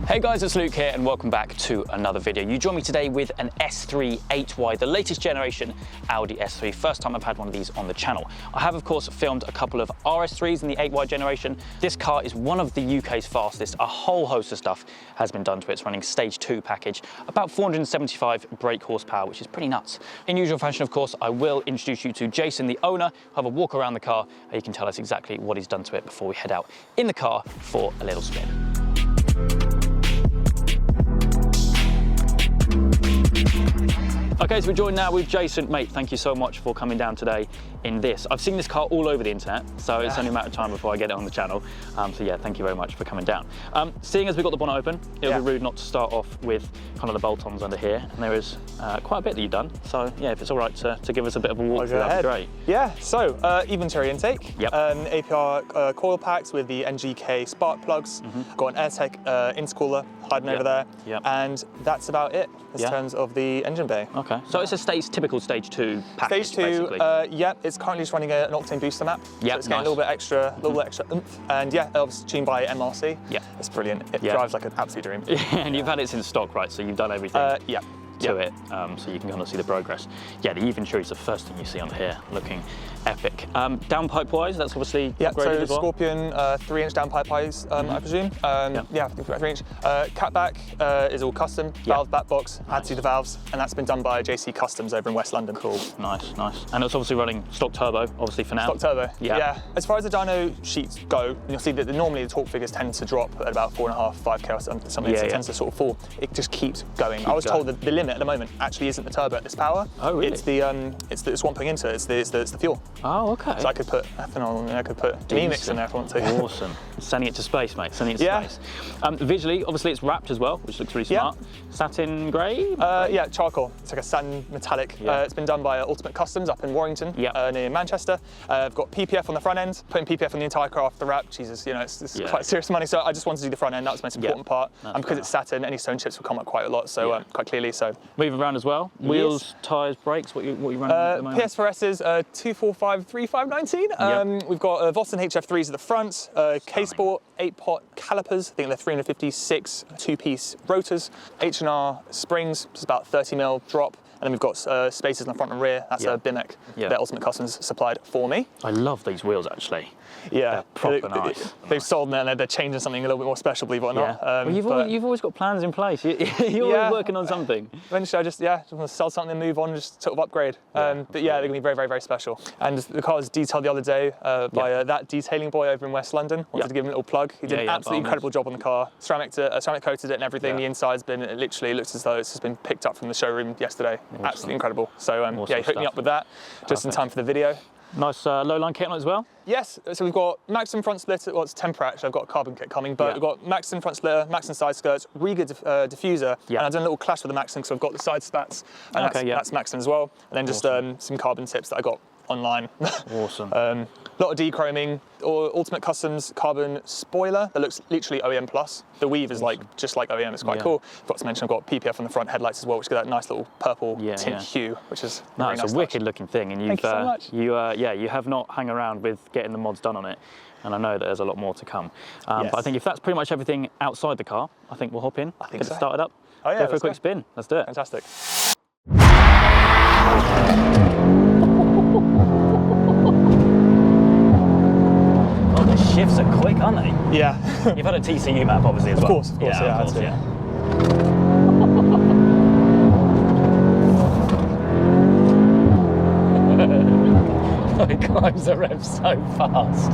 Hey guys, it's Luke here and welcome back to another video. You join me today with an S3 8Y, the latest generation Audi S3. First time I've had one of these on the channel. I have of course filmed a couple of RS3s in the 8Y generation. This car is one of the UK's fastest. A whole host of stuff has been done to it. It's running stage 2 package, about 475 brake horsepower, which is pretty nuts. In usual fashion, of course, I will introduce you to Jason, the owner, have a walk around the car, and he can tell us exactly what he's done to it before we head out in the car for a little spin. Okay, so we're joined now with Jason. Mate, thank you so much for coming down today in this. I've seen this car all over the internet, so it's only a matter of time before I get it on the channel. So yeah, thank you very much for coming down. Seeing as we've got the bonnet open, it'll be rude not to start off with kind of the bolt-ons under here. And there is quite a bit that you've done. So yeah, if it's all right to give us a bit of a walk through, that'd be great. Yeah, so even interior intake, APR coil packs with the NGK spark plugs, got an AirTech intercooler hiding over there, and that's about it in terms of the engine bay. Okay, so it's a typical stage 2 package. Stage 2, yeah, it's currently just running an octane booster map, so it's getting a little bit extra, oomph, and yeah, obviously tuned by MRC. Yeah, it's brilliant. It drives like an absolute dream. And you've had it since stock, right? So you've done everything. To it, so you can kind of see the progress. Yeah, the even is the first thing you see on here, looking epic. Downpipe wise, that's obviously upgraded so as well. Scorpion 3-inch downpipe eyes, I presume. Yeah, I think 3-inch. Catback is all custom, valve back box, had to do the valves, and that's been done by JC Customs over in West London. Cool, nice. And it's obviously running stock turbo, obviously for now. Stock turbo, yeah. As far as the dyno sheets go, you'll see that normally the torque figures tend to drop at about 4.5, 5k or something. So it tends to sort of fall. It just keeps going. I was told that the limit at the moment actually isn't the turbo at this power. Oh really? It's the swamping into it. It's the fuel. Oh okay. So I could put ethanol in there, I could put demix in there if I want to. Awesome. Sending it to space, mate. Sending it to space. Visually, obviously it's wrapped as well, which looks really smart. Satin grey? Yeah, charcoal. It's like a satin metallic. It's been done by Ultimate Customs up in Warrington, near Manchester. I've got PPF on the front end. Putting PPF on the entire car after the wrap, Jesus, you know, it's quite serious money. So I just wanted to do the front end. That was the most important part. And because it's satin, any stone chips will come up quite a lot. So quite clearly. So moving around as well. Wheels, tyres, brakes. What you running at the moment? PS4S's 245 3519. We've got Vossen HF3s at the front. K-Sport 8-pot calipers. I think they're 356 2-piece rotors. H&R springs, just about 30mm drop. And then we've got spacers in the front and rear. That's a Bimek that Ultimate Customs supplied for me. I love these wheels actually. Yeah, they're proper nice. They've sold them and they're changing something a little bit more special, believe it or not. Well, you've always got plans in place. You're always working on something. Eventually I just want to sell something, move on, just sort of upgrade. But yeah, they're going to be very, very, very special. And the car was detailed the other day by that detailing boy over in West London. Wanted to give him a little plug. He did an absolutely incredible job on the car. Ceramic coated it and everything. The inside's been, it literally looks as though it's just been picked up from the showroom yesterday. Awesome. Absolutely incredible. So yeah, he hooked me up with that just in time for the video. Nice low-line kit on it as well? Yes, so we've got Maxim front splitter, well it's temporary actually, I've got a carbon kit coming, but we've got Maxim front splitter, Maxim side skirts, Riga diffuser, and I've done a little clash with the Maxim because I've got the side spats, and that's Maxim as well, and then just some carbon tips that I got online. Awesome. A lot of de-chroming, or Ultimate Customs carbon spoiler that looks literally OEM plus. The weave is just like OEM, it's quite cool. Forgot to mention I've got PPF on the front headlights as well, which gives that nice little purple tint hue, which is really nice. It's a wicked looking thing, and Thank you so much. You have not hung around with getting the mods done on it, and I know that there's a lot more to come. But I think if that's pretty much everything outside the car, I think we'll hop in, get it started up, go for a quick spin. Let's do it. Fantastic. Shifts are quick, aren't they? Yeah. You've had a TCU map, obviously, as well. Of course, yeah. It climbs the rev so fast.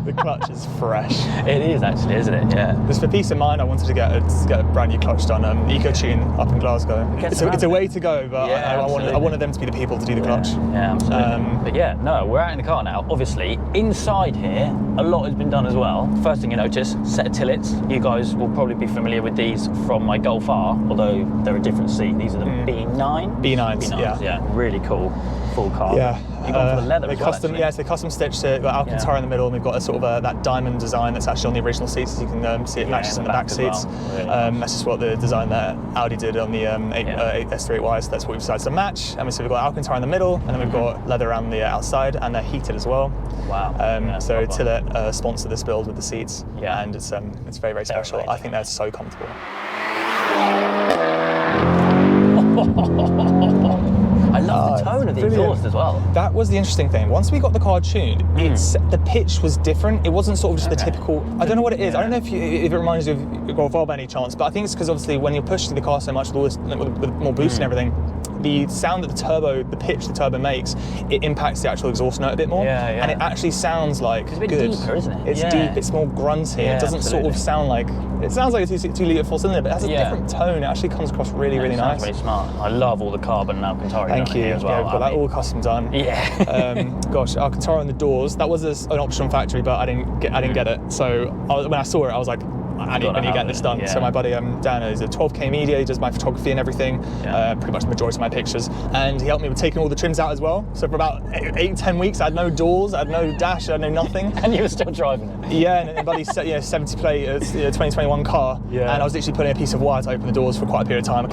The clutch is fresh. It is actually, isn't it? Yeah. Just for peace of mind, I wanted to get a brand new clutch done. EcoTune up in Glasgow. It's a way to go, but yeah, I wanted them to be the people to do the clutch. Yeah, absolutely. But yeah, no, we're out in the car now. Obviously, inside here, a lot has been done as well. First thing you notice, set of tillets. You guys will probably be familiar with these from my Golf R, although they're a different seat. These are the B9? B9s, yeah. Really cool, full car. Yeah. You've gone for the leather as well, custom, yeah, so they custom stitched it. We've got Alcantara in the middle, and we've got a sort of that diamond design that's actually on the original seats. As you can see, it matches on the back seats. Well. Really that's just what the design that Audi did on the S3 8Y. So that's what we've decided to match. And so we've got Alcantara in the middle, and then we've got leather around the outside, and they're heated as well. Wow. So Tillet sponsored this build with the seats, and it's very, very special. Amazing. I think they're so comfortable. I love the tone of the exhaust as well. That was the interesting thing. Once we got the car tuned, the pitch was different. It wasn't sort of just the typical. I don't know what it is. Yeah. I don't know if it reminds you of your Golf R by any chance, but I think it's because obviously when you're pushing the car so much with all this, with more boost and everything, the sound that the pitch the turbo makes, it impacts the actual exhaust note a bit more. Yeah. And it actually sounds like it's a bit deeper, isn't it? It's deep. It's more grunty. Yeah, it doesn't sort of sound like. It sounds like a 2-litre 4-cylinder, but it has a different tone. It actually comes across really, really nice. Really smart. I love all the carbon and Alcantara. Thank you. As well. Yeah, we've got that all custom done. Yeah. Gosh, Alcantara on the doors. That was an option on factory, but I didn't get it. So when I saw it, I was like, I need to get this done. Yeah. So my buddy Dan is a 12K media. He does my photography and everything, pretty much the majority of my pictures. And he helped me with taking all the trims out as well. So for about 8-10 weeks, I had no doors, I had no dash, I had no nothing. And you were still driving it? Yeah, and buddy's 70 plate, 2021 car. Yeah. And I was literally putting a piece of wire to open the doors for quite a period of time. I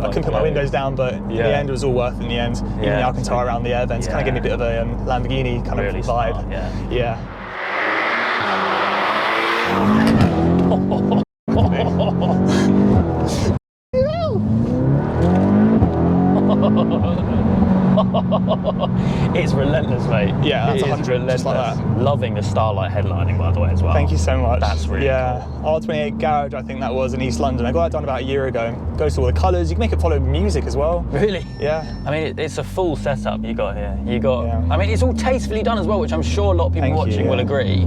couldn't put my windows down, but in the end, it was all worth it in the end. Even the Alcantara around the air vents kind of gave me a bit of a Lamborghini kind of vibe. Smart, yeah. It's relentless, mate. Yeah, that's 100, just like that. Loving the Starlight headlining, by the way, as well. Thank you so much. That's really cool. R28 Garage, I think that was in East London. I got that done about a year ago. Goes to all the colours. You can make it follow music as well. Really? Yeah. I mean, it's a full setup you got here. I mean, it's all tastefully done as well, which I'm sure a lot of people watching will agree.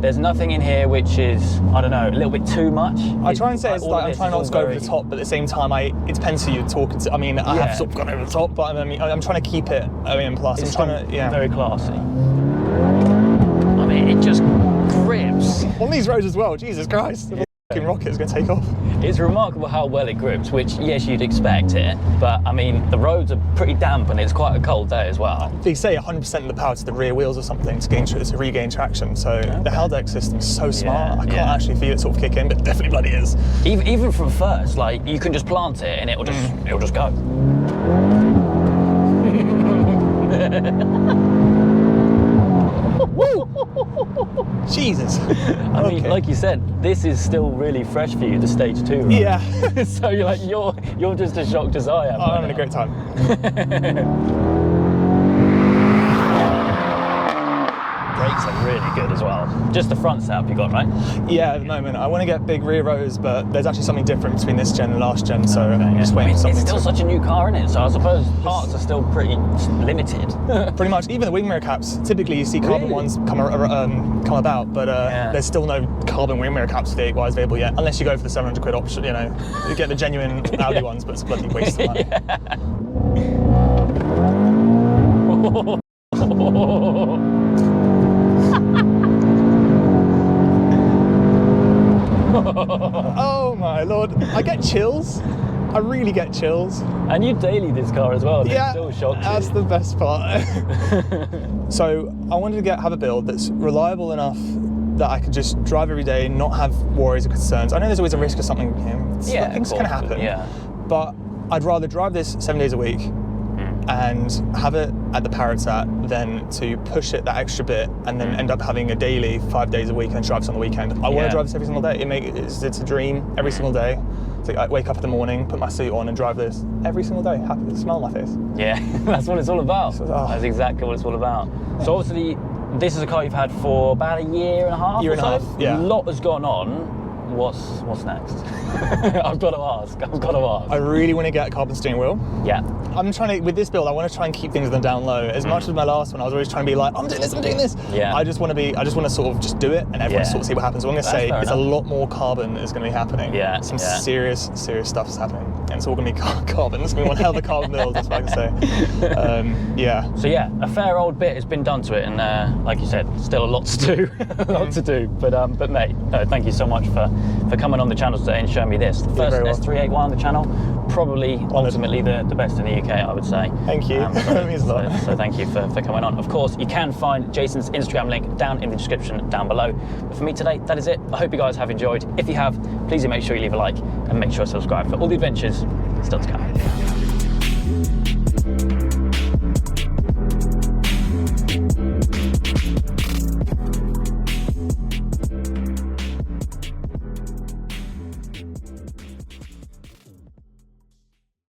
There's nothing in here which is, I don't know, a little bit too much. I try and say it's like, I'm trying not to go over the top, but at the same time, it depends who you're talking to. I mean, I have sort of gone over the top, but I'm trying to keep it OEM plus. It's very classy. I mean, it just grips. On these roads as well, Jesus Christ. The fucking rocket is going to take off. It's remarkable how well it grips, which, yes, you'd expect it, but I mean, the roads are pretty damp and it's quite a cold day as well. They say 100% of the power to the rear wheels or something to regain traction, so the Haldex system's so smart. I can't actually feel it sort of kick in, but it definitely bloody is. Even from first, like, you can just plant it and it'll just go. Woo! Jesus. I mean, like you said, this is still really fresh for you, the stage 2, right? Yeah. So you're just as shocked as I am. I'm having a great time. Brakes are really good as well. Just the front setup you got, right? Yeah, at the moment. I want to get big rear rotors, but there's actually something different between this gen and last gen, so I'm just waiting for something. It's still such a new car, isn't it? So I suppose parts are still pretty limited. Pretty much. Even the wing mirror caps, typically you see carbon ones come about, but there's still no carbon wing mirror caps for the 8Ys available yet, unless you go for the 700 quid option, you get the genuine Audi ones, but it's a bloody waste of money. Oh my lord, I get chills. I really get chills. And you daily this car as well, and it still shocks you. That's the best part. So I wanted to have a build that's reliable enough that I could just drive every day, not have worries or concerns. I know there's always a risk of something, things can happen. Yeah. But I'd rather drive this 7 days a week and have it at the Parrots than to push it that extra bit and then end up having a daily 5 days a week and then drive this on the weekend. I want to drive this every single day. It's a dream every single day. So I wake up in the morning, put my suit on and drive this every single day. Happy with a smile on my face. Yeah, that's what it's all about. That's exactly what it's all about. So obviously, this is a car you've had for about a year and a half. Year and a half, yeah. A lot has gone on. what's next? I've got to ask. I really want to get a carbon steering wheel. Yeah. I'm trying to, with this build, I want to try and keep things down low. As much as my last one, I was always trying to be like, I'm doing this. Yeah. I just want to sort of just do it and everyone sort of see what happens. So I'm going to say it's a lot more carbon is going to be happening. Yeah. Some serious stuff is happening. And it's all going to be carbon. It's going to be one hell of a carbon build, that's what I can say. Yeah. So yeah, a fair old bit has been done to it, and like you said, still a lot to do. But mate, thank you so much for coming on the channel today and showing me this. The first S381 on the channel, probably ultimately the best in the UK, I would say. Thank you. That means a lot. So thank you for coming on. Of course, you can find Jason's Instagram link down in the description down below. But for me today, that is it. I hope you guys have enjoyed. If you have, please do make sure you leave a like and make sure to subscribe for all the adventures still to come.